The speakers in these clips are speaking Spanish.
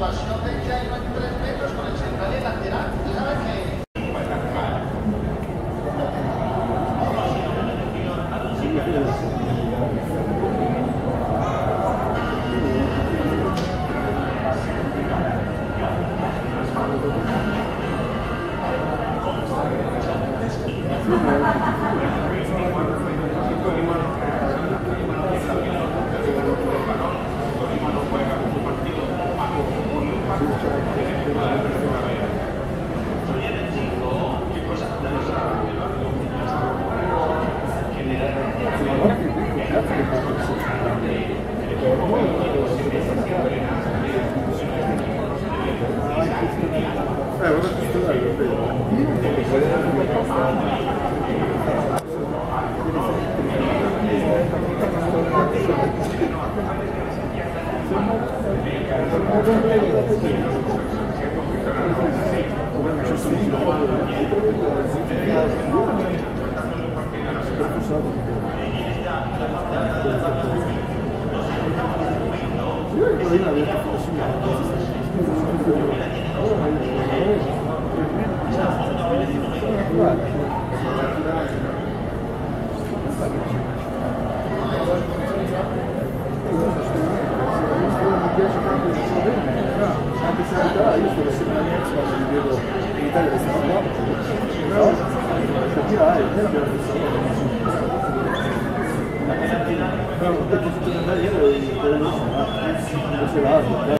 situación de que hay 3 metros con el central y el lateral. Usted sabe que...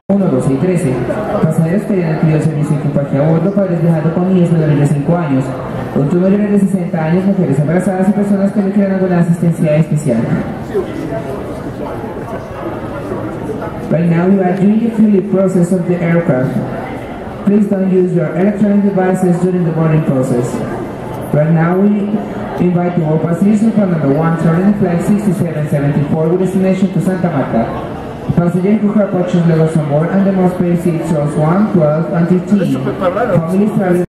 Uno, 12 y 13. Pasajeros que hayan adquirido servicio de equipaje a bordo, padres viajando con niños menores de 5 años, adultos mayores de 60 años, mujeres embarazadas y personas que requieran alguna asistencia especial. Right now we are doing the fueling process of the aircraft. Please don't use your electronic devices during the boarding process. Right now we invite all passengers from number 1 traveling flight 6774 with destination to Santa Marta. Passengers who have purchased levels on board and the most basic seats 1, 12 and 15. Families traveling